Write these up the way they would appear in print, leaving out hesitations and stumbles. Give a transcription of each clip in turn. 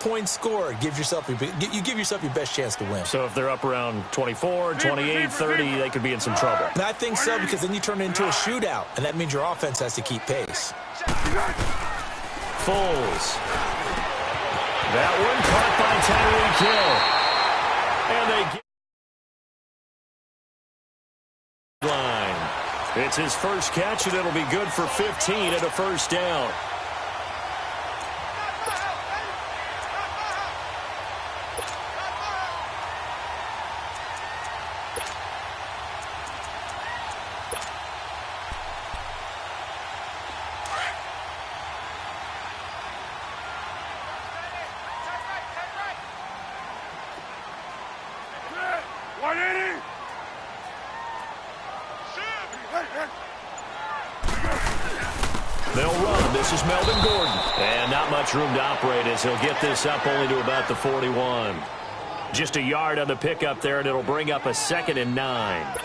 points scored, you give yourself your best chance to win. So if they're up around 24, 28, 30, they could be in some trouble. And I think so, because then you turn it into a shootout, and that means your offense has to keep pace. Foles. That one caught by Tyreek Hill. And they get line. It's his first catch, and it'll be good for 15 and a first down. They'll run. This is Melvin Gordon. And not much room to operate as he'll get this up only to about the 41. Just a yard on the pickup there, and it'll bring up a 2nd and 9.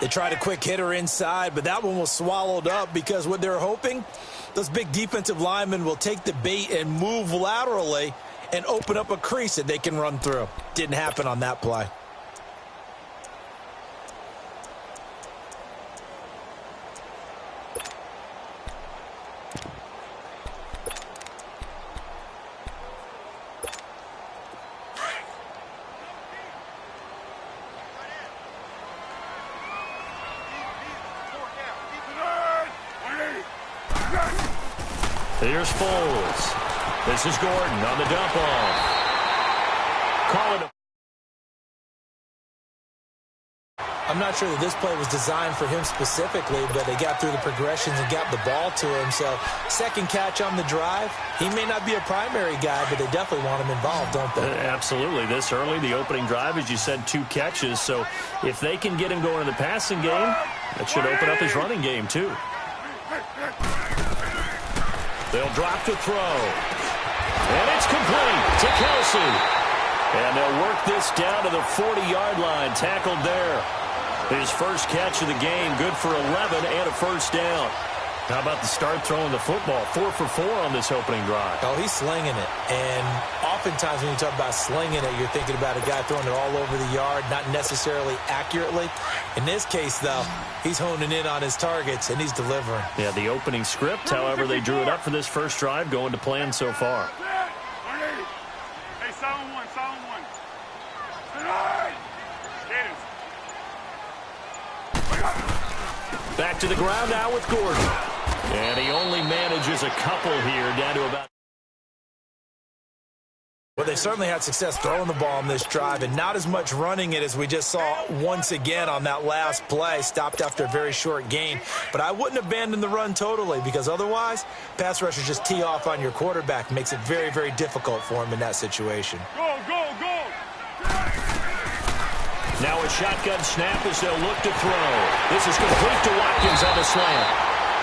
They tried a quick hitter inside, but that one was swallowed up because what they're hoping, those big defensive linemen will take the bait and move laterally and open up a crease that they can run through. Didn't happen on that play. Here's Foles. This is Gordon on the dump off. Call it. I'm not sure that this play was designed for him specifically, but they got through the progressions and got the ball to him. So, second catch on the drive. He may not be a primary guy, but they definitely want him involved, don't they? Absolutely. This early, the opening drive, as you said, 2 catches. So, if they can get him going in the passing game, that should open up his running game, too. They'll drop to throw. And it's complete to Kelsey. And they'll work this down to the 40-yard line. Tackled there. His first catch of the game. Good for 11 and a first down. How about the start throwing the football? 4 for 4 on this opening drive. Oh, he's slinging it. And oftentimes when you talk about slinging it, you're thinking about a guy throwing it all over the yard, not necessarily accurately. In this case, though, he's honing in on his targets, and he's delivering. Yeah, the opening script, however they drew it up for this first drive, going to plan so far. Hey, sound one. Back to the ground now with Gordon. And he only manages a couple here, down to about... Well, they certainly had success throwing the ball on this drive, and not as much running it as we just saw once again on that last play. Stopped after a very short gain. But I wouldn't abandon the run totally, because otherwise, pass rushers just tee off on your quarterback. Makes it very, very difficult for him in that situation. Go! Now a shotgun snap as they'll look to throw. This is complete to Watkins on the slant.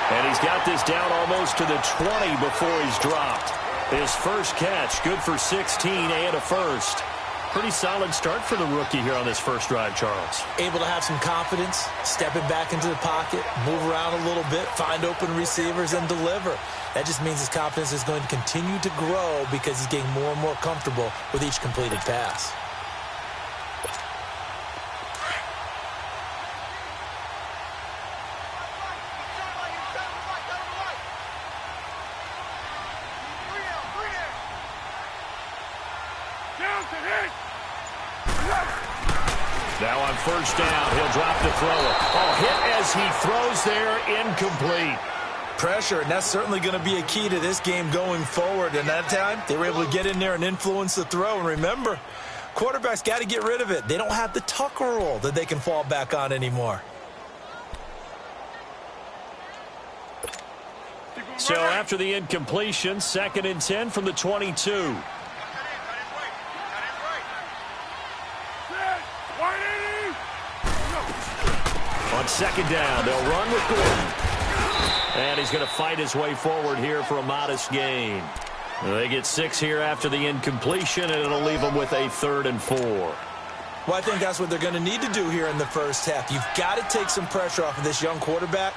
And he's got this down almost to the 20 before he's dropped. His first catch, good for 16 and a first. Pretty solid start for the rookie here on this first drive, Charles. Able to have some confidence, stepping back into the pocket, move around a little bit, find open receivers, and deliver. That just means his confidence is going to continue to grow because he's getting more and more comfortable with each completed pass. Now on first down, he'll drop the throw. Oh, hit as he throws there, incomplete. Pressure, and that's certainly going to be a key to this game going forward. And that time, they were able to get in there and influence the throw. And remember, quarterbacks got to get rid of it. They don't have the Tucker rule that they can fall back on anymore. So after the incompletion, 2nd and 10 from the 22. On second down, they'll run with Gordon. And he's going to fight his way forward here for a modest gain. They get 6 here after the incompletion, and it'll leave them with a 3rd and 4. Well, I think that's what they're going to need to do here in the first half. You've got to take some pressure off of this young quarterback,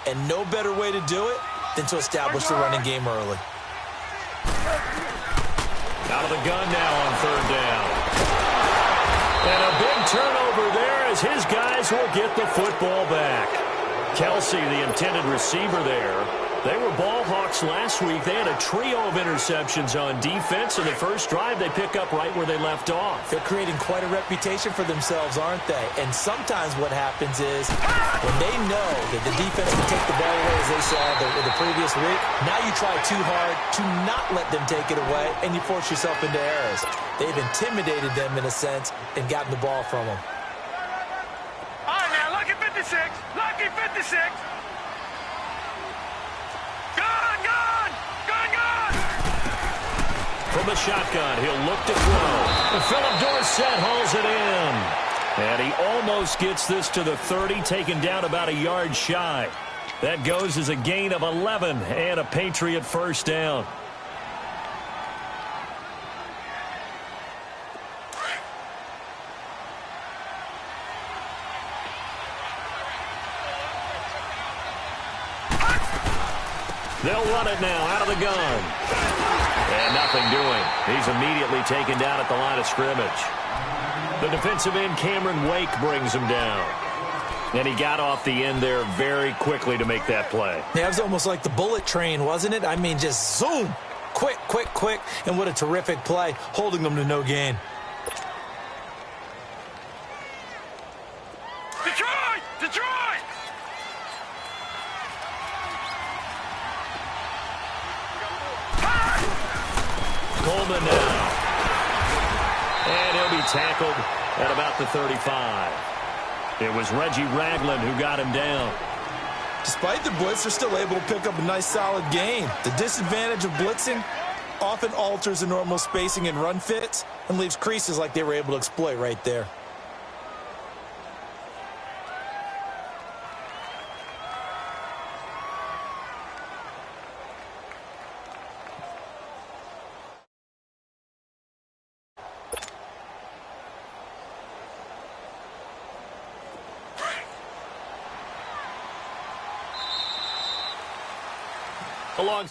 and no better way to do it than to establish the running game early. Out of the gun now on third down. And a big turnover there as his guys will get the football back. Kelsey, the intended receiver there. They were ball hawks last week. They had a trio of interceptions on defense. In the first drive, they pick up right where they left off. They're creating quite a reputation for themselves, aren't they? And sometimes what happens is when they know that the defense can take the ball away, as they saw the previous week, now you try too hard to not let them take it away, and you force yourself into errors. They've intimidated them in a sense and gotten the ball from them. All right, now, lucky 56. Lucky 56. From the shotgun, he'll look to throw. And Philip Dorsett hauls it in. And he almost gets this to the 30, taken down about a yard shy. That goes as a gain of 11 and a Patriot first down. They'll run it now out of the gun. And nothing doing. He's immediately taken down at the line of scrimmage. The defensive end, Cameron Wake, brings him down. And he got off the end there very quickly to make that play. Yeah, it was almost like the bullet train, wasn't it? I mean, just zoom. Quick, quick, quick. And what a terrific play, holding them to no gain. Detroit! Detroit! Coleman now. And he'll be tackled at about the 35. It was Reggie Ragland who got him down. Despite the blitz, they're still able to pick up a nice, solid gain. The disadvantage of blitzing often alters the normal spacing and run fits and leaves creases like they were able to exploit right there. Along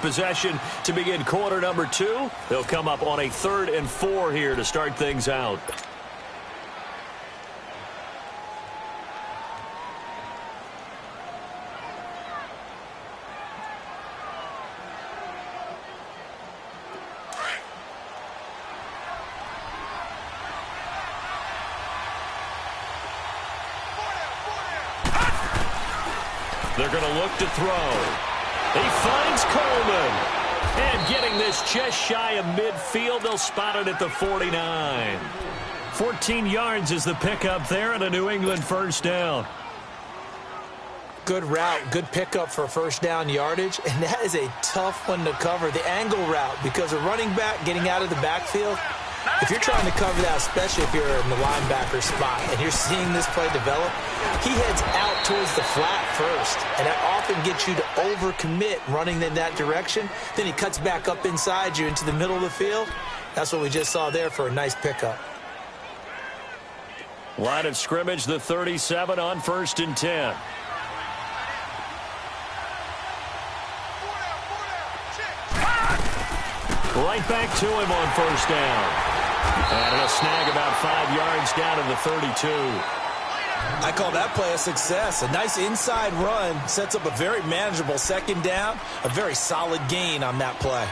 possession to begin quarter number 2. They'll come up on a 3rd and 4 here to start things out. They're going to look to throw. He finds Coleman. And getting this just shy of midfield, they'll spot it at the 49. 14 yards is the pickup there and a New England first down. Good route, good pickup for first down yardage, and that is a tough one to cover, the angle route, because a running back getting out of the backfield, if you're trying to cover that, especially if you're in the linebacker spot and you're seeing this play develop, he heads out towards the flat first, and that often gets you to overcommit running in that direction. Then he cuts back up inside you into the middle of the field. That's what we just saw there for a nice pickup. Line of scrimmage, the 37 on 1st and 10. Right back to him on first down. And he'll snag about 5 yards down to the 32. I call that play a success. A nice inside run sets up a very manageable second down. A very solid gain on that play.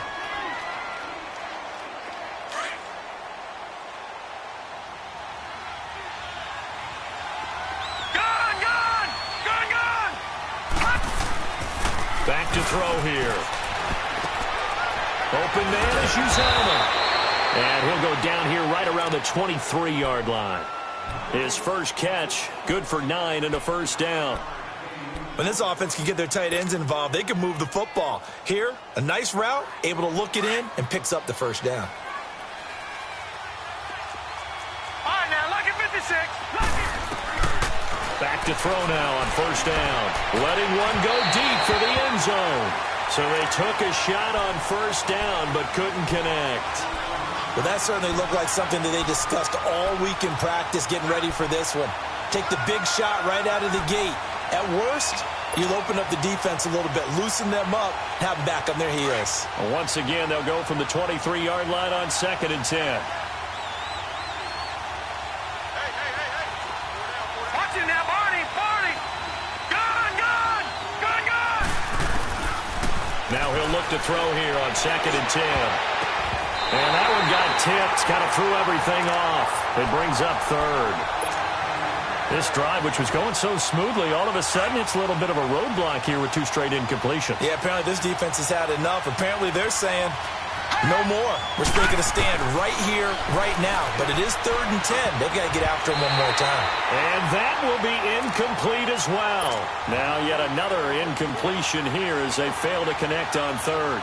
Back to throw here. Open man is Uzama. And he'll go down here right around the 23-yard line. His first catch, good for 9 and a first down. When this offense can get their tight ends involved, they can move the football. Here, a nice route, able to look it in, and picks up the first down. All right, now, lucky 56. Back to throw now on first down. Letting one go deep for the end zone. So they took a shot on first down, but couldn't connect. Well, that certainly looked like something that they discussed all week in practice, getting ready for this one. Take the big shot right out of the gate. At worst, You'll open up the defense a little bit, loosen them up, have them back on their heels. Once again, they'll go from the 23-yard line on 2nd and 10. Watch it now, Barney! Gun! Now he'll look to throw here on 2nd and 10. And that one got tipped, kind of threw everything off. It brings up 3rd. This drive, which was going so smoothly, all of a sudden it's a little bit of a roadblock here with 2 straight incompletions. Yeah, apparently this defense has had enough. Apparently they're saying, no more. We're making a stand right here, right now. But it is 3rd and 10. They've got to get after him one more time. And that will be incomplete as well. Now yet another incompletion here as they fail to connect on 3rd.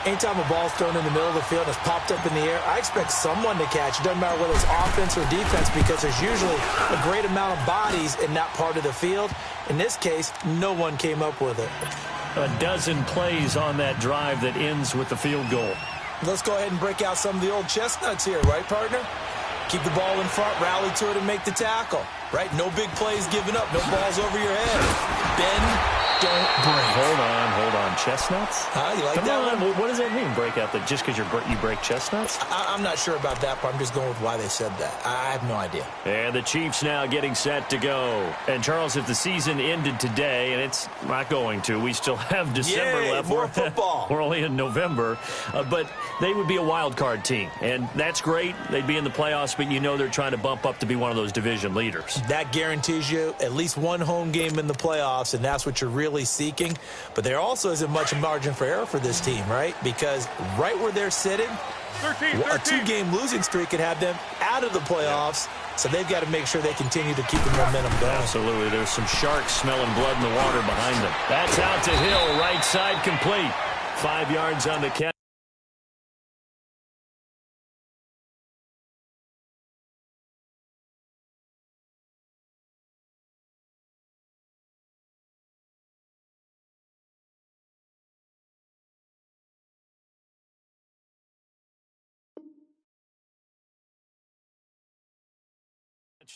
Anytime a ball's thrown in the middle of the field and it's popped up in the air, I expect someone to catch. It doesn't matter whether it's offense or defense because there's usually a great amount of bodies in that part of the field. In this case, no one came up with it. A dozen plays on that drive that ends with the field goal. Let's go ahead and break out some of the old chestnuts here, right, partner? Keep the ball in front, rally to it, and make the tackle, right? No big plays given up, no balls over your head. Bend, don't break. Hold on. Chestnuts? Huh? You like Come that on. one? What does that mean, break out? That just because you break chestnuts? I'm not sure about that part. I'm just going with why they said that. I have no idea. And the Chiefs now getting set to go. And, Charles, if the season ended today, and it's not going to, we still have December left. More football. We're only in November. But they would be a wild card team. And that's great. They'd be in the playoffs, but you know they're trying to bump up to be one of those division leaders. That guarantees you at least one home game in the playoffs, and that's what you're really seeking. But there also isn't much margin for error for this team, right? Because right where they're sitting, 13. a 2-game losing streak could have them out of the playoffs, so they've got to make sure they continue to keep the momentum going. Absolutely. There's some sharks smelling blood in the water behind them. That's out to Hill, right side complete. 5 yards on the catch.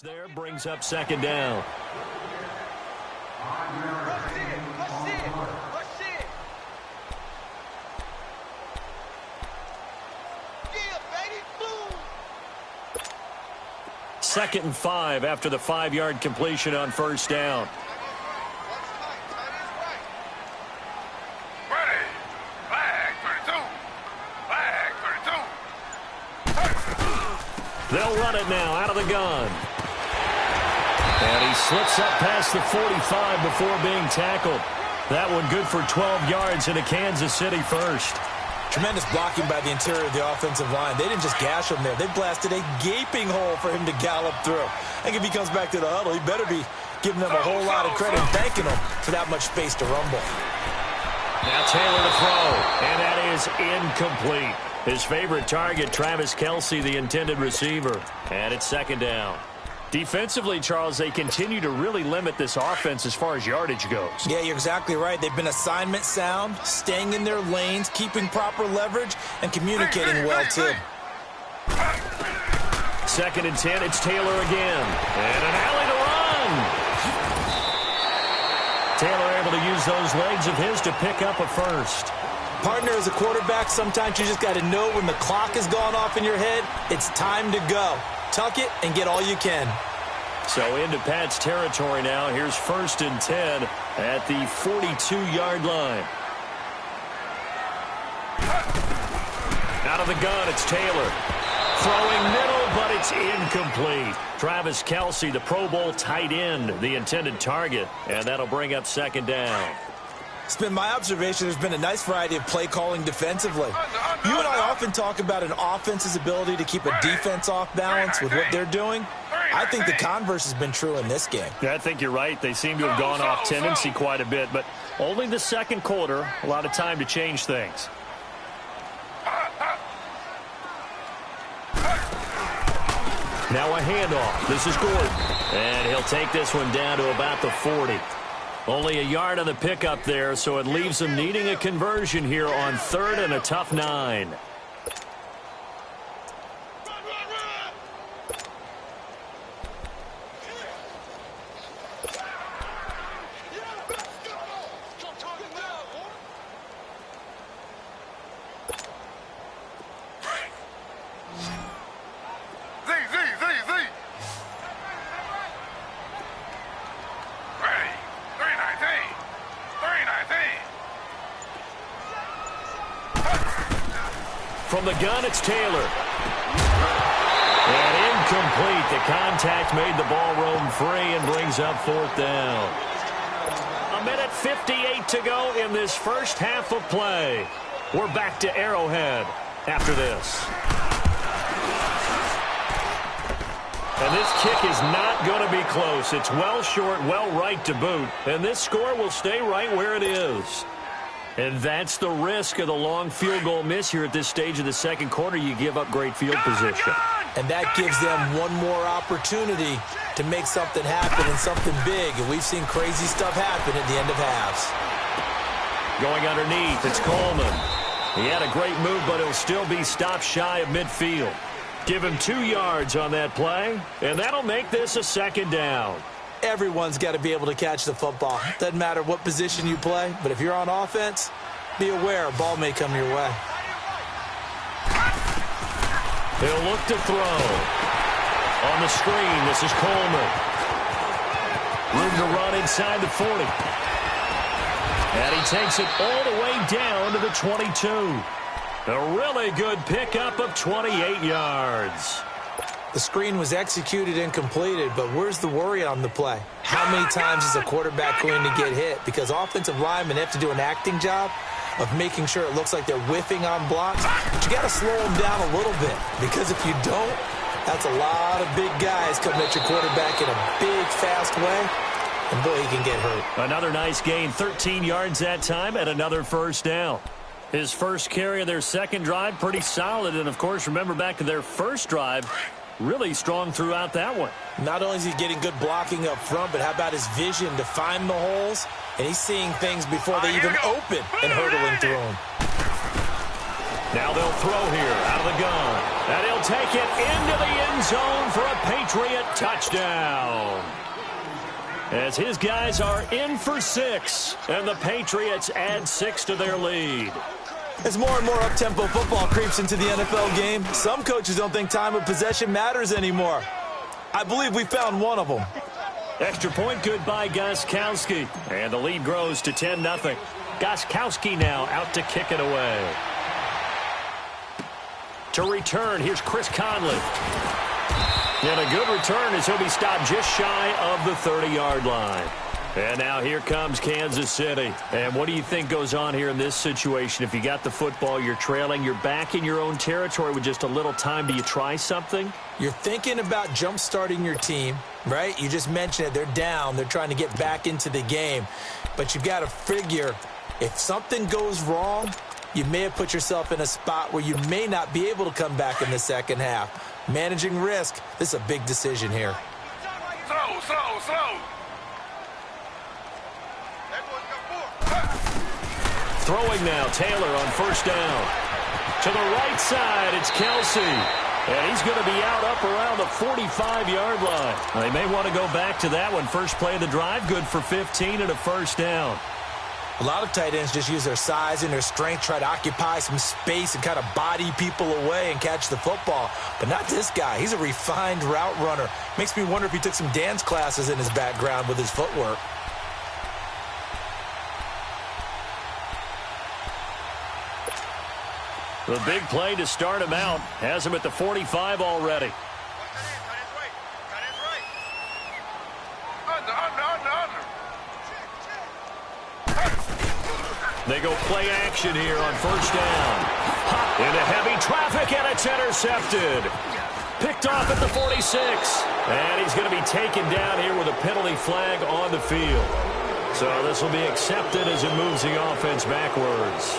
There brings up 2nd down. Second and 5 after the 5-yard completion on 1st down. Ready. Flag 32. They'll run it now out of the gun. And he slips up past the 45 before being tackled. That one good for 12 yards into Kansas City first. Tremendous blocking by the interior of the offensive line. They didn't just gash him there. They blasted a gaping hole for him to gallop through. I think if he comes back to the huddle, he better be giving them a whole lot of credit and thanking them for that much space to rumble. Now Taylor to throw, and that is incomplete. His favorite target, Travis Kelce, the intended receiver. And it's 2nd down. Defensively, Charles, they continue to really limit this offense as far as yardage goes. Yeah, you're exactly right. They've been assignment sound, staying in their lanes, keeping proper leverage, and communicating well, too. 2nd and 10, it's Taylor again. And an alley to run. Taylor able to use those legs of his to pick up a first. Partner, as a quarterback, sometimes you just got to know when the clock has gone off in your head, it's time to go. Tuck it and get all you can. So into Pat's territory now. Here's 1st and 10 at the 42-yard line. Out of the gun, it's Taylor. Throwing middle, but it's incomplete. Travis Kelce, the Pro Bowl tight end, the intended target. And that'll bring up 2nd down. It's been my observation there's been a nice variety of play calling defensively. You and I often talk about an offense's ability to keep a defense off balance with what they're doing. I think the converse has been true in this game. Yeah, I think you're right. They seem to have gone off tendency quite a bit, but only the 2nd quarter, a lot of time to change things. Now a handoff. This is Gordon. And he'll take this one down to about the 40. Only a yard on the pickup there, so it leaves them needing a conversion here on 3rd and a tough 9. From the gun, it's Taylor. And incomplete. The contact made the ball roam free and brings up 4th down. 1:58 to go in this first half of play. We're back to Arrowhead after this. And this kick is not going to be close. It's well short, well right to boot. And this score will stay right where it is. And that's the risk of the long field goal miss here at this stage of the second quarter. You give up great field position. And that gives them one more opportunity to make something happen and something big. And we've seen crazy stuff happen at the end of halves. Going underneath, it's Coleman. He had a great move, but he'll still be stopped shy of midfield. Give him 2 yards on that play, and that'll make this a 2nd down. Everyone's got to be able to catch the football. Doesn't matter what position you play, but if you're on offense, be aware a ball may come your way. He'll look to throw. On the screen, this is Coleman. Room to run inside the 40. And he takes it all the way down to the 22. A really good pickup of 28 yards. The screen was executed and completed, but where's the worry on the play? How many times is a quarterback going to get hit? Because offensive linemen have to do an acting job of making sure it looks like they're whiffing on blocks. But you got to slow them down a little bit, because if you don't, that's a lot of big guys coming at your quarterback in a big, fast way. And boy, he can get hurt. Another nice gain, 13 yards that time, and another 1st down. His first carry of their second drive, pretty solid. And, of course, remember back to their first drive, really strong throughout that one. Not only is he getting good blocking up front, but how about his vision to find the holes? And he's seeing things before they even open and hurdling through them. Now they'll throw here out of the gun. And he'll take it into the end zone for a Patriot touchdown. As his guys are in for 6, and the Patriots add 6 to their lead. As more and more up-tempo football creeps into the NFL game, some coaches don't think time of possession matters anymore. I believe we found one of them. Extra point good by Gostkowski. And the lead grows to 10-0. Gostkowski now out to kick it away. To return, here's Chris Conley. And a good return as he'll be stopped just shy of the 30-yard line. And now here comes Kansas City. And what do you think goes on here in this situation? If you got the football, you're trailing, you're back in your own territory with just a little time. Do you try something? You're thinking about jump-starting your team, right? You just mentioned it. They're down. They're trying to get back into the game. But you've got to figure, if something goes wrong, you may have put yourself in a spot where you may not be able to come back in the second half. Managing risk, this is a big decision here. Slow. Throwing now, Taylor on 1st down. To the right side, it's Kelsey. And he's going to be out up around the 45-yard line. They may want to go back to that one. First play of the drive, good for 15 and a 1st down. A lot of tight ends just use their size and their strength, try to occupy some space and kind of body people away and catch the football. But not this guy. He's a refined route runner. Makes me wonder if he took some dance classes in his background with his footwork. The big play to start him out has him at the 45 already. They go play action here on 1st down. Into heavy traffic, and it's intercepted. Picked off at the 46. And he's going to be taken down here with a penalty flag on the field. So this will be accepted as it moves the offense backwards.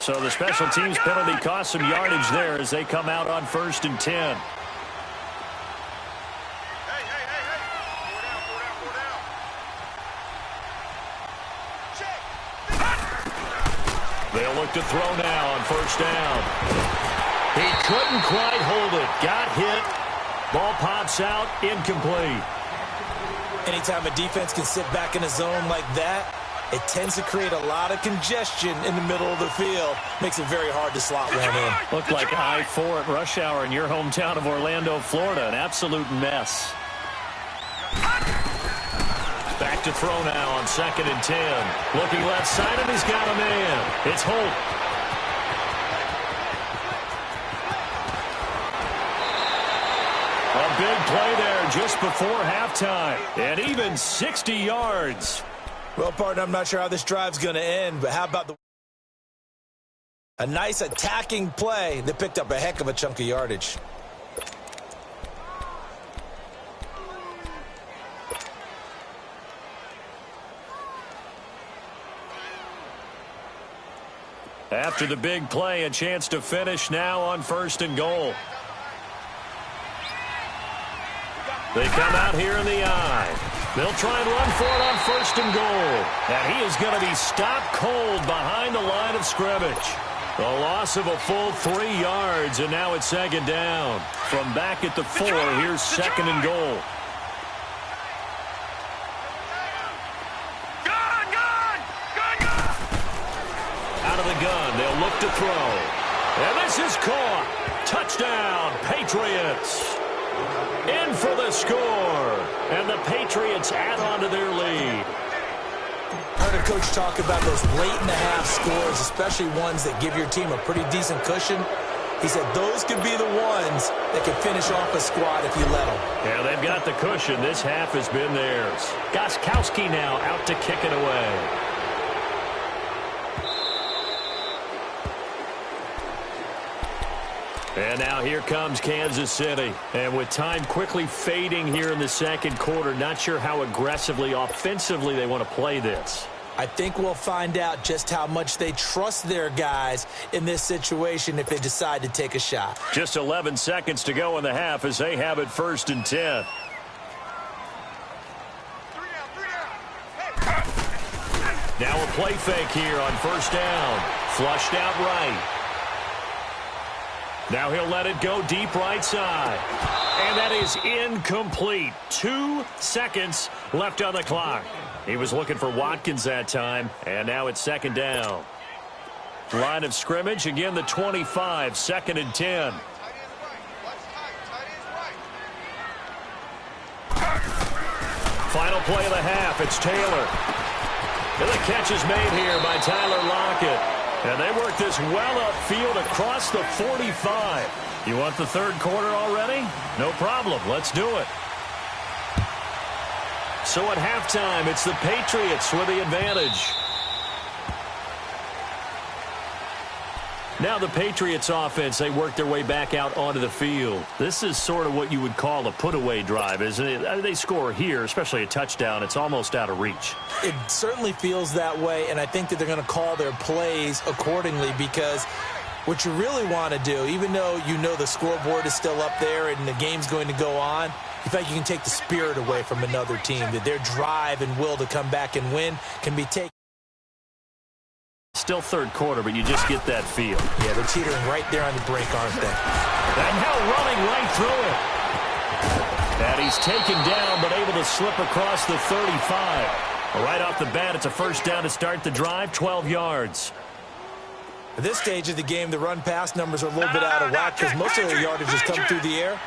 So the special teams penalty cost some yardage there as they come out on 1st and 10. They'll look to throw now on 1st down. He couldn't quite hold it. Got hit. Ball pops out. Incomplete. Anytime a defense can sit back in a zone like that, it tends to create a lot of congestion in the middle of the field. Makes it very hard to slot one in. Looked like I-4 at rush hour in your hometown of Orlando, Florida. An absolute mess. Back to throw now on 2nd and 10. Looking left side, and he's got a man. It's Holt. A big play there just before halftime. And even 60 yards. Well, partner, I'm not sure how this drive's going to end, but how about a nice attacking play that picked up a heck of a chunk of yardage. After the big play, a chance to finish now on 1st and goal. They come out here in the eye. They'll try and run for it on 1st and goal. And he is going to be stopped cold behind the line of scrimmage. A loss of a full 3 yards, and now it's 2nd down. From back at the 4, here's 2nd and goal. Out of the gun, they'll look to throw. And this is caught. Touchdown, Patriots. In for the score. And the Patriots add on to their lead. I heard a coach talk about those late-in-the-half scores, especially ones that give your team a pretty decent cushion. He said those could be the ones that can finish off a squad if you let them. Yeah, they've got the cushion. This half has been theirs. Gostkowski now out to kick it away. And now here comes Kansas City. And with time quickly fading here in the 2nd quarter, not sure how aggressively, offensively they want to play this. I think we'll find out just how much they trust their guys in this situation if they decide to take a shot. Just 11 seconds to go in the half as they have it 1st and 10. Now a play fake here on 1st down. Flushed out right. Now he'll let it go deep right side. And that is incomplete. 2 seconds left on the clock. He was looking for Watkins that time, and now it's 2nd down. Line of scrimmage, again the 25, 2nd and 10. Final play of the half, it's Taylor. And the catch is made here by Tyler Lockett. And they work this well upfield across the 45. You want the 3rd quarter already? No problem. Let's do it. So at halftime, it's the Patriots with the advantage. Now the Patriots offense, they work their way back out onto the field. This is sort of what you would call a put-away drive, isn't it? They score here, especially a touchdown. It's almost out of reach. It certainly feels that way, and I think that they're going to call their plays accordingly because what you really want to do, even though you know the scoreboard is still up there and the game's going to go on, you think you can take the spirit away from another team, that their drive and will to come back and win can be taken. Still 3rd quarter, but you just get that feel. Yeah, they're teetering right there on the brink, aren't they? And now running right through it. And he's taken down, but able to slip across the 35. Right off the bat, it's a 1st down to start the drive, 12 yards. At this stage of the game, the run-pass numbers are a little bit out of whack because most of their yardage has come through the air.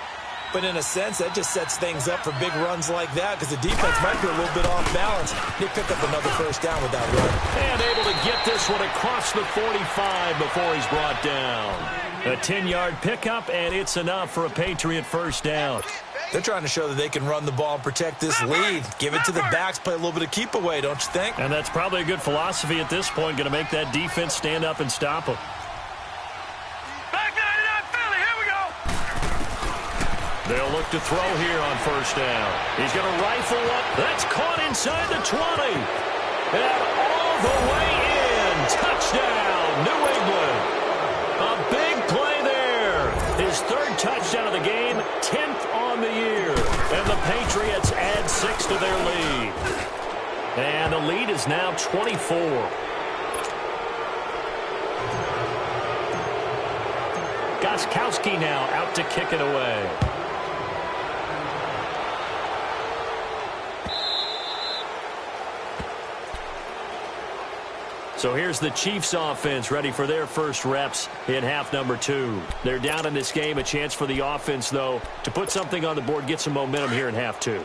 But in a sense, that just sets things up for big runs like that because the defense might be a little bit off balance. They pick up another 1st down with that run. And able to get this one across the 45 before he's brought down. A 10-yard pickup, and it's enough for a Patriot 1st down. They're trying to show that they can run the ball and protect this lead. Give it to the backs, play a little bit of keep away, don't you think? And that's probably a good philosophy at this point, going to make that defense stand up and stop them. They'll look to throw here on 1st down. He's going to rifle up. That's caught inside the 20. And all the way in. Touchdown, New England. A big play there. His 3rd touchdown of the game, 10th on the year. And the Patriots add 6 to their lead. And the lead is now 24. Gostkowski now out to kick it away. So here's the Chiefs offense ready for their first reps in half number 2. They're down in this game. A chance for the offense, though, to put something on the board, get some momentum here in half 2.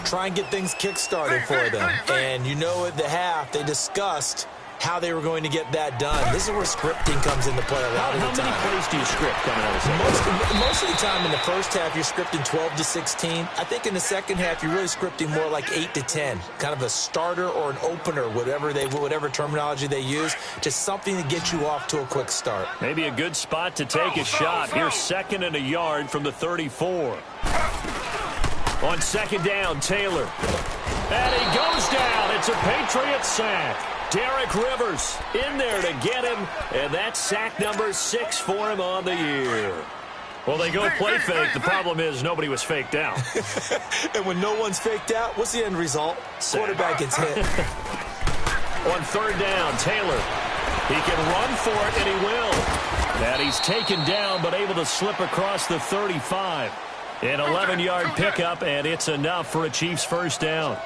Try and get things kick-started for them. And you know at the half, they discussed how they were going to get that done. This is where scripting comes into play a lot of the time. How many plays do you script coming out of the second? Most of the time in the first half, you're scripting 12 to 16. I think in the second half, you're really scripting more like 8 to 10. Kind of a starter or an opener, whatever terminology they use. Just something to get you off to a quick start. Maybe a good spot to take a shot. Here's 2nd and a yard from the 34. On 2nd down, Taylor. And he goes down. It's a Patriot sack. Derek Rivers in there to get him, and that's sack number 6 for him on the year. Well, they go play fake. The problem is nobody was faked out. And when no one's faked out, what's the end result? Quarterback gets hit. On 3rd down, Taylor. He can run for it, and he will. And he's taken down, but able to slip across the 35. An 11-yard pickup, and it's enough for a Chiefs first down.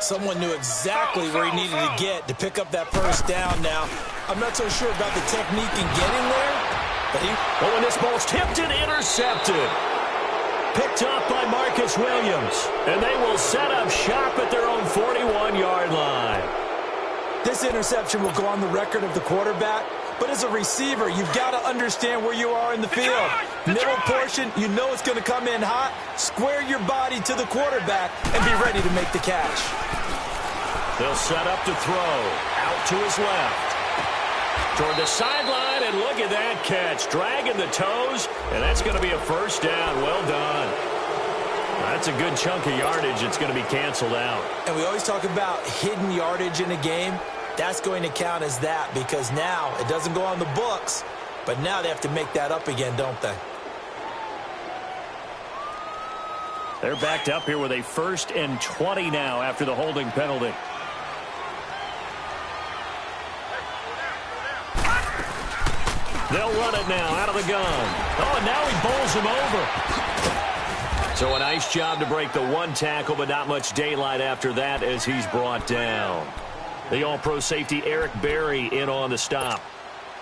Someone knew exactly where he needed to get to pick up that first down now. I'm not so sure about the technique in getting there. But when this ball's tipped and intercepted. Picked up by Marcus Williams. And they will set up shop at their own 41-yard line. This interception will go on the record of the quarterback. But as a receiver, you've got to understand where you are in the field. Middle portion, you know it's going to come in hot. Square your body to the quarterback and be ready to make the catch. They'll set up to throw. Out to his left. Toward the sideline, and look at that catch. Dragging the toes, and that's going to be a first down. Well done. That's a good chunk of yardage. It's going to be canceled out. And we always talk about hidden yardage in a game. That's going to count as that because now it doesn't go on the books, but now they have to make that up again, don't they? They're backed up here with a 1st and 20 now after the holding penalty. They'll run it now out of the gun. Oh, and now he bowls him over. So a nice job to break the 1 tackle, but not much daylight after that as he's brought down. The all-pro safety Eric Berry in on the stop.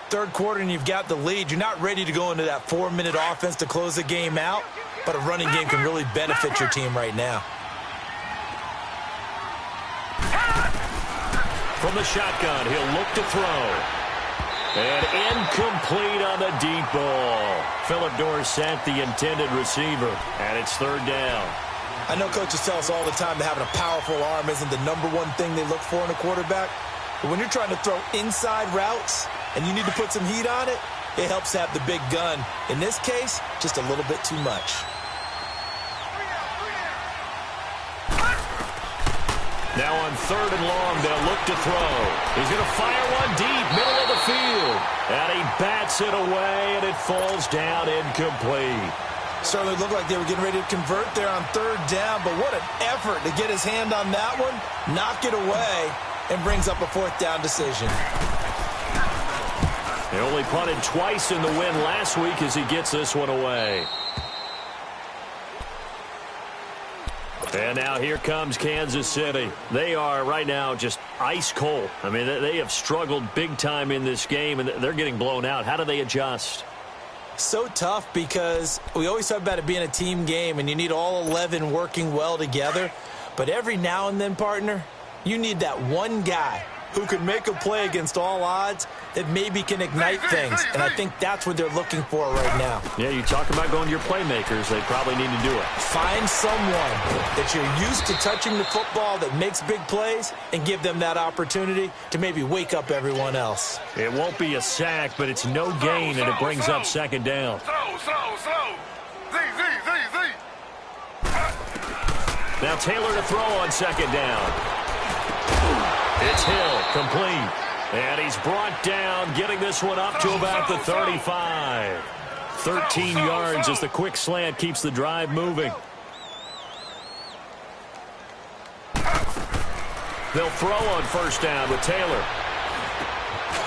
3rd quarter and you've got the lead. You're not ready to go into that 4-minute offense to close the game out, but a running game can really benefit your team right now. From the shotgun, he'll look to throw. And incomplete on the deep ball. Philip Dorsett, the intended receiver, and it's 3rd down. I know coaches tell us all the time that having a powerful arm isn't the #1 thing they look for in a quarterback. But when you're trying to throw inside routes and you need to put some heat on it, it helps have the big gun. In this case, just a little bit too much. Now on 3rd and long, they'll look to throw. He's going to fire one deep, middle of the field. And he bats it away, and it falls down incomplete. Certainly looked like they were getting ready to convert there on 3rd down, but what an effort to get his hand on that one, knock it away, and brings up a 4th down decision. They only punted twice in the win last week as he gets this one away. And now here comes Kansas City. They are right now just ice cold. I mean, they have struggled big time in this game, and they're getting blown out. How do they adjust? So tough because we always talk about it being a team game and you need all 11 working well together. But every now and then, partner, you need that one guy who can make a play against all odds that maybe can ignite things. And I think that's what they're looking for right now. Yeah, you talk about going to your playmakers. They probably need to do it. Find someone that you're used to touching the football that makes big plays and give them that opportunity to maybe wake up everyone else. It won't be a sack, but it's no gain, and it brings up 2nd down. Now Taylor to throw on 2nd down. It's Hill, complete. And he's brought down, getting this one up to about the 35. 13 yards as the quick slant keeps the drive moving. They'll throw on 1st down with Taylor.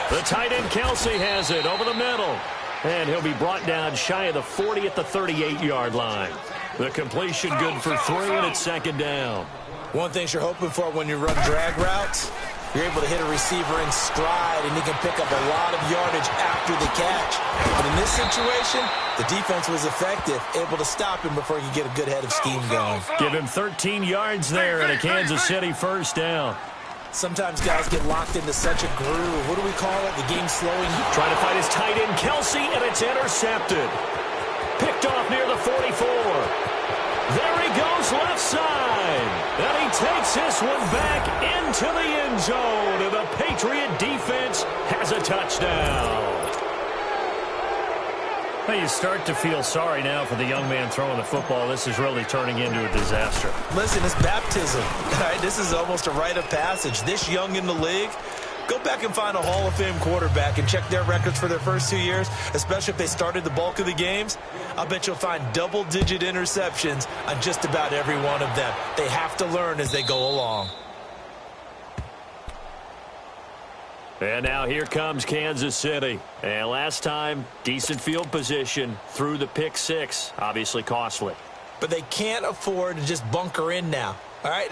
The tight end Kelsey has it over the middle. And he'll be brought down shy of the 40 at the 38-yard line. The completion good for 3, and it's 2nd down. One thing you're hoping for when you run drag routes You're able to hit a receiver in stride, and he can pick up a lot of yardage after the catch. But in this situation, the defense was effective, able to stop him before he could get a good head of steam going. Give him 13 yards there and a Kansas City first down. Sometimes guys get locked into such a groove. What do we call it? The game slowing. Trying to find his tight end, Kelsey, and it's intercepted. Picked off near the 44. There he goes left side. And he takes this one back into the end zone. And the Patriot defense has a touchdown. Well, you start to feel sorry now for the young man throwing the football. This is really turning into a disaster. Listen, it's baptism. All right, this is almost a rite of passage. This young in the league, go back and find a Hall of Fame quarterback and check their records for their first 2 years, especially if they started the bulk of the games. I'll bet you'll find double-digit interceptions on just about every one of them. They have to learn as they go along. And now here comes Kansas City. And last time, decent field position, threw the pick six. Obviously costly. But they can't afford to just bunker in now. All right,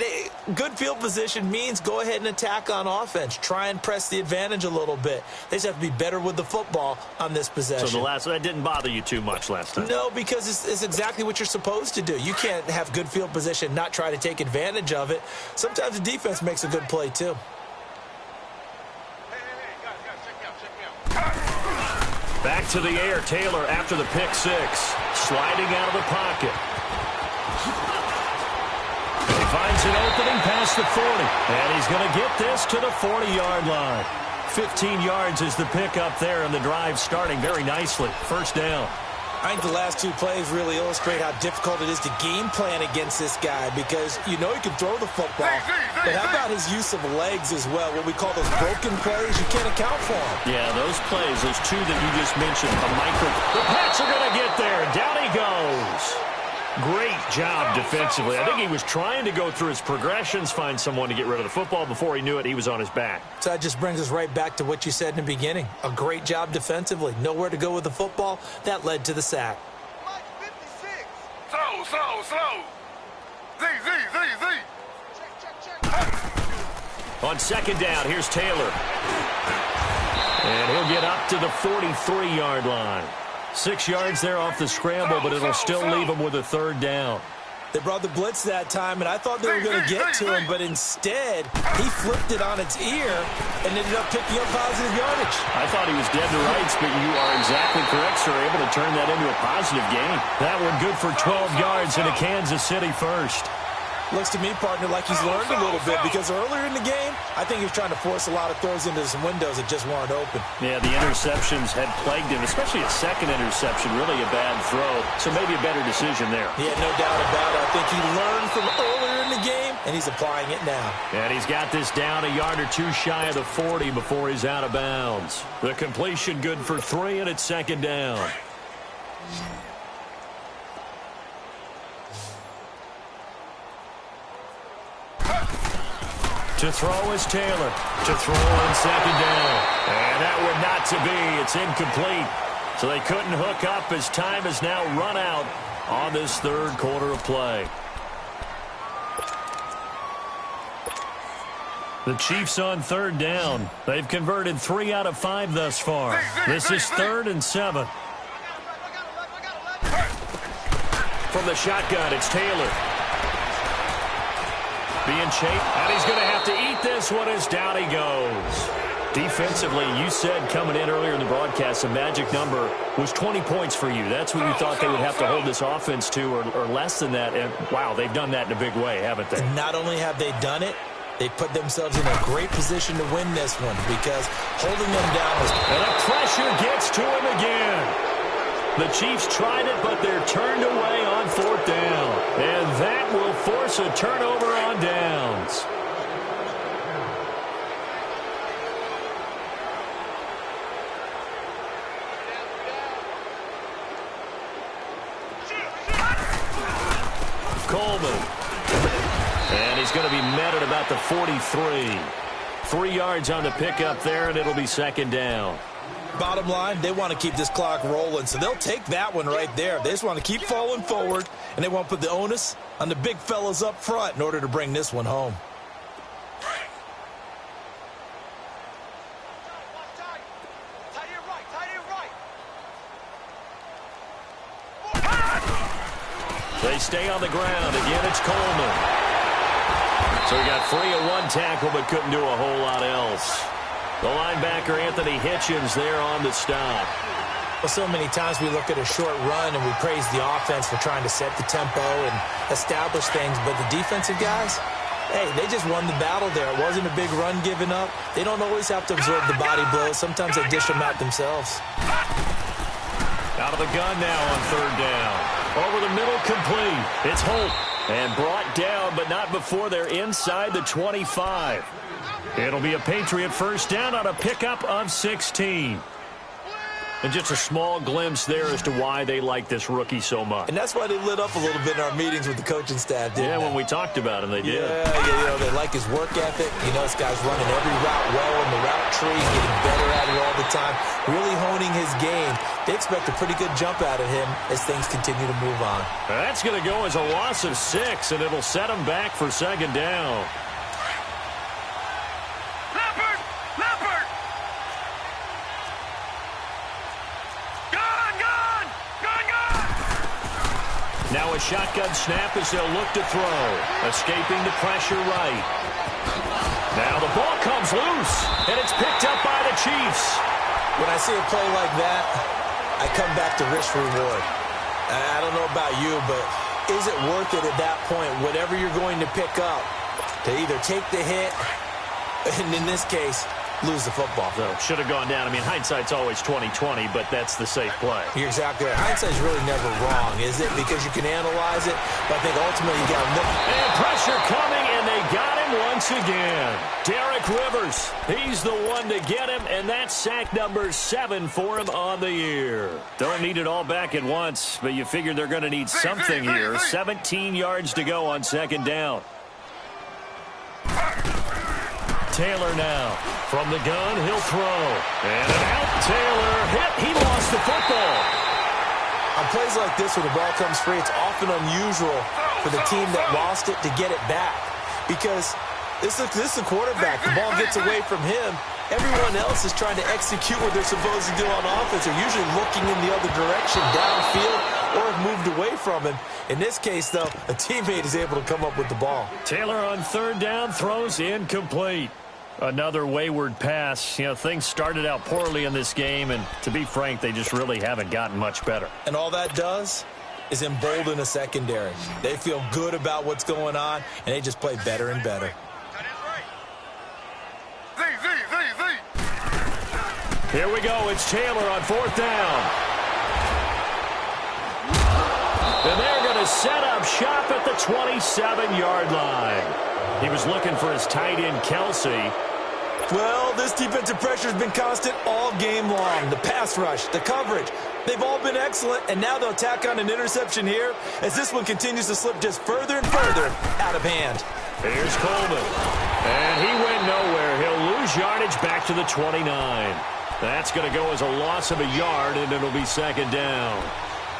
good field position means go ahead and attack on offense. Try and press the advantage a little bit. They just have to be better with the football on this possession. So that didn't bother you too much last time? No, because it's exactly what you're supposed to do. You can't have good field position, not try to take advantage of it. Sometimes the defense makes a good play too. Back to the air, Taylor after the pick six. Sliding out of the pocket. He finds an opening past the 40. And he's going to get this to the 40-yard line. 15 yards is the pickup there, and the drive starting very nicely. First down. I think the last two plays really illustrate how difficult it is to game plan against this guy because you know he can throw the football. But how about his use of legs as well? What we call those broken plays, you can't account for them. Yeah, those plays, those two that you just mentioned, the Pats are going to get there. Down he goes. Great job defensively. I think he was trying to go through his progressions, find someone to get rid of the football. Before he knew it, he was on his back. So that just brings us right back to what you said in the beginning. A great job defensively. Nowhere to go with the football. That led to the sack. Slow. Z. On second down, here's Taylor. And he'll get up to the 43-yard line. 6 yards there off the scramble, but it'll still leave him with a third down. They brought the blitz that time, and I thought they were going to get to him, but instead, he flipped it on its ear and ended up picking up positive yardage. I thought he was dead to rights, but you are exactly correct, sir. Able to turn that into a positive gain. That one good for 12 yards and a Kansas City first. Looks to me, partner, like he's learned a little bit because earlier in the game, I think he was trying to force a lot of throws into some windows that just weren't open. Yeah, the interceptions had plagued him, especially a second interception, really a bad throw. So maybe a better decision there. Yeah, no doubt about it. I think he learned from earlier in the game, and he's applying it now. And he's got this down a yard or two shy of the 40 before he's out of bounds. The completion good for 3, and it's second down. To throw is Taylor. To throw on second down. And that would not to be. It's incomplete. So they couldn't hook up as time has now run out on this third quarter of play. The Chiefs on third down. They've converted 3 out of 5 thus far. This is 3rd and 7. From the shotgun, it's Taylor. Being chased, and he's going to have to eat this one as down he goes. Defensively, you said coming in earlier in the broadcast, the magic number was 20 points for you. That's what you thought they would have to hold this offense to, or less than that. And, wow, they've done that in a big way, haven't they? And not only have they done it, they put themselves in a great position to win this one because holding them down was... And the pressure gets to him again. The Chiefs tried it, but they're turned away on 4th down. And that will force a turnover on downs. Coleman. And he's going to be met at about the 43. 3 yards on the pickup there, and it'll be second down. Bottom line, they want to keep this clock rolling, so they'll take that one right there. They just want to keep falling forward, and they want to put the onus on the big fellas up front in order to bring this one home. They stay on the ground. Again, it's Coleman. So he got free of one tackle but couldn't do a whole lot else. The linebacker, Anthony Hitchens, there on the stop. Well, so many times we look at a short run and we praise the offense for trying to set the tempo and establish things, but the defensive guys, hey, they just won the battle there. It wasn't a big run given up. They don't always have to absorb the body blows. Sometimes they dish them out themselves. Out of the gun now on third down. Over the middle, complete. It's Holt. And brought down, but not before they're inside the 25. It'll be a Patriot first down on a pickup of 16. And just a small glimpse there as to why they like this rookie so much. And that's why they lit up a little bit in our meetings with the coaching staff, didn't they? When we talked about him, they did. Yeah, they like his work ethic. This guy's running every route well in the route tree, getting better at it all the time, really honing his game. They expect a pretty good jump out of him as things continue to move on. That's going to go as a loss of 6, and it'll set him back for second down. Now a shotgun snap as they'll look to throw. Escaping the pressure right. Now the ball comes loose, and it's picked up by the Chiefs. When I see a play like that, I come back to risk reward. I don't know about you, but is it worth it at that point, whatever you're going to pick up, to either take the hit, and in this case, lose the football? So should have gone down. I mean, hindsight's always 20/20, but that's the safe play. You're exactly right. Hindsight's really never wrong, is it? Because you can analyze it, but I think ultimately you got to look. And pressure coming, and they got him once again. Derek Rivers, he's the one to get him, and that's sack number 7 for him on the year. Don't need it all back at once, but you figure they're going to need something here. 17 yards to go on second down. Taylor now. From the gun, he'll throw. And an out. Taylor hit. He lost the football. On plays like this where the ball comes free, it's often unusual for the team that lost it to get it back. Because this is the quarterback. The ball gets away from him. Everyone else is trying to execute what they're supposed to do on offense. They're usually looking in the other direction, downfield, or have moved away from him. In this case, though, a teammate is able to come up with the ball. Taylor on third down, throws incomplete. Another wayward pass. Things started out poorly in this game, and to be frank, they just really haven't gotten much better. And all that does is embolden a secondary. They feel good about what's going on, and they just play better and better. Here we go. It's Taylor on fourth down. And they're going to set up shop at the 27-yard line. He was looking for his tight end, Kelsey. Well, this defensive pressure has been constant all game long. The pass rush, the coverage, they've all been excellent, and now they'll tack on an interception here as this one continues to slip just further and further out of hand. Here's Coleman, and he went nowhere. He'll lose yardage back to the 29. That's going to go as a loss of a yard, and it'll be second down.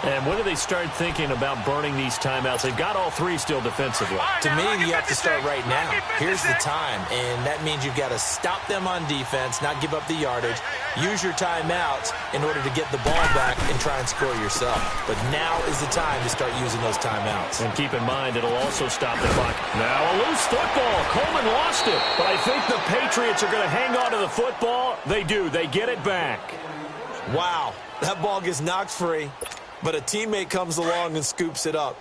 And when do they start thinking about burning these timeouts? They've got all 3 still defensively. To me, you have to start right now. Here's the time, and that means you've got to stop them on defense, not give up the yardage, use your timeouts in order to get the ball back and try and score yourself. But now is the time to start using those timeouts. And keep in mind, it'll also stop the clock. Now a loose football. Coleman lost it. But I think the Patriots are going to hang on to the football. They do. They get it back. Wow, that ball gets knocked free. But a teammate comes along and scoops it up.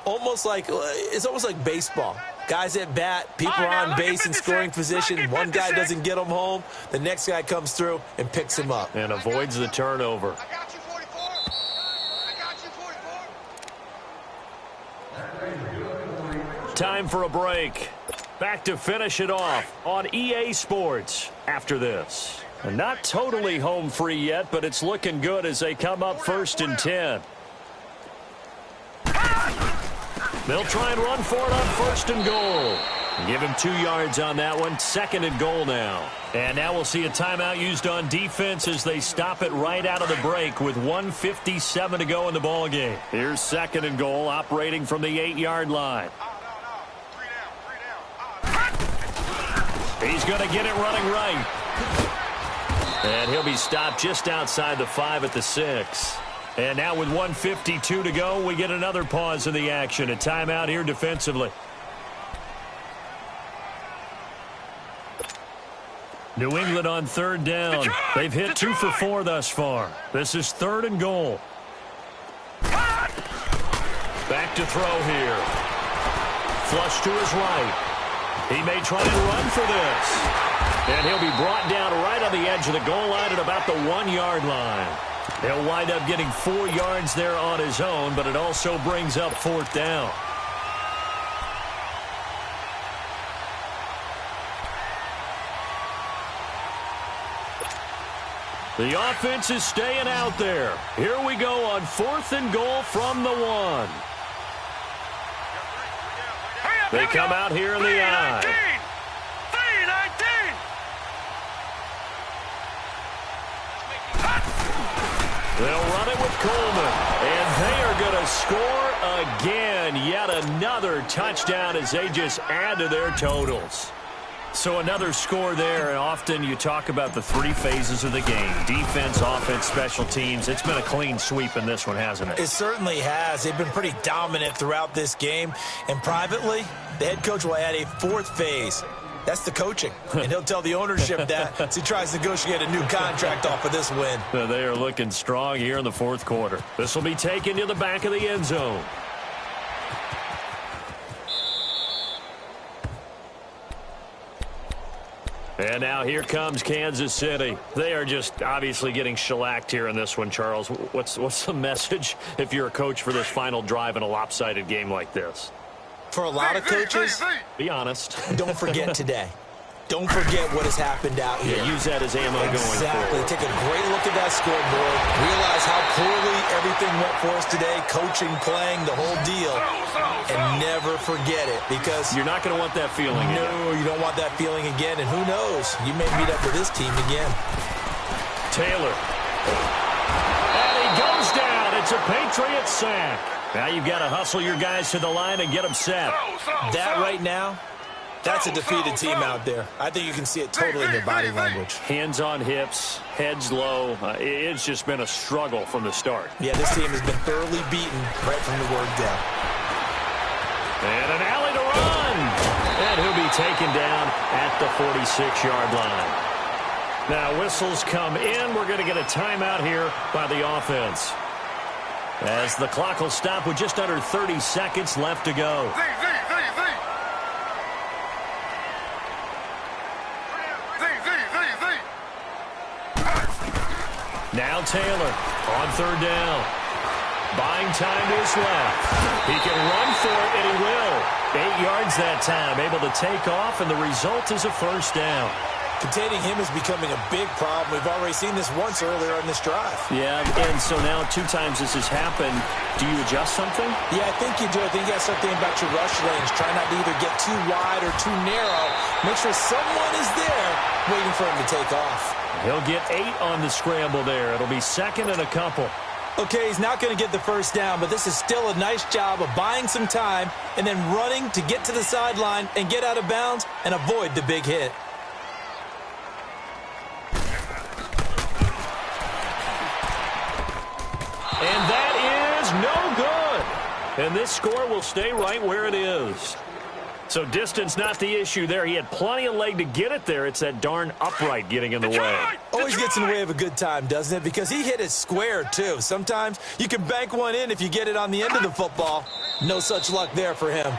It's almost like baseball. Guys at bat, people are on base in scoring position. One guy doesn't get him home. The next guy comes through and picks him up. And avoids the turnover. I got you, 44. I got you, 44. Time for a break. Back to finish it off on EA Sports after this. And not totally home free yet, but it's looking good as they come up 1st and 10. They'll try and run for it on 1st and goal. Give him 2 yards on that one. 2nd and goal now. And now we'll see a timeout used on defense as they stop it right out of the break with 1:57 to go in the ball game. Here's 2nd and goal, operating from the 8-yard line. He's going to get it running right. And he'll be stopped just outside the 5 at the 6. And now with 1:52 to go, we get another pause in the action. A timeout here defensively. New England on third down. They've hit 2 for 4 thus far. This is 3rd and goal. Back to throw here. Flush to his right. He may try and run for this. And he'll be brought down right on the edge of the goal line at about the 1-yard line. He'll wind up getting 4 yards there on his own, but it also brings up 4th down. The offense is staying out there. Here we go on 4th and goal from the 1. They come out here in the I. 3-19. They'll run it with Coleman, and they are going to score again. Yet another touchdown as they just add to their totals. So another score there, and often you talk about the 3 phases of the game: defense, offense, special teams. It's been a clean sweep in this one, hasn't it? It certainly has. They've been pretty dominant throughout this game. And privately, the head coach will add a 4th phase. That's the coaching. And he'll tell the ownership that as he tries to negotiate a new contract off of this win. They are looking strong here in the 4th quarter. This will be taken to the back of the end zone. And now here comes Kansas City. They are just obviously getting shellacked here in this one, Charles. What's the message if you're a coach for this final drive in a lopsided game like this? For a lot of coaches, be honest. Don't forget today. Don't forget what has happened out here. Yeah, use that as ammo going forward. Exactly. Take a great look at that scoreboard. Realize how poorly everything went for us today. Coaching, playing, the whole deal. And never forget it, because you're not going to want that feeling again. No, you don't want that feeling again. And who knows? You may meet up with this team again. Taylor. And he goes down. It's a Patriot sack. Now you've got to hustle your guys to the line and get them set. That right now, that's a defeated team out there. I think you can see it totally in their body language. Hands on hips, heads low. It's just been a struggle from the start. Yeah, this team has been thoroughly beaten right from the word down. And an alley to run. And he'll be taken down at the 46-yard line. Now whistles come in. We're going to get a timeout here by the offense, as the clock will stop with just under 30 seconds left to go. Now Taylor on 3rd down. Buying time to his left. He can run for it, and he will. 8 yards that time, able to take off, and the result is a 1st down. Containing him is becoming a big problem. We've already seen this once earlier in this drive. Yeah, and so now 2 times this has happened. Do you adjust something? Yeah, I think you do. I think you got to start thinking about your rush lanes. Try not to either get too wide or too narrow. Make sure someone is there waiting for him to take off. He'll get 8 on the scramble there. It'll be 2nd and a couple. Okay, he's not going to get the 1st down, but this is still a nice job of buying some time and then running to get to the sideline and get out of bounds and avoid the big hit. And that is no good. And this score will stay right where it is. So distance not the issue there. He had plenty of leg to get it there. It's that darn upright getting in the way. Always gets in the way of a good time, doesn't it? Because he hit it square, too. Sometimes you can bank one in if you get it on the end of the football. No such luck there for him.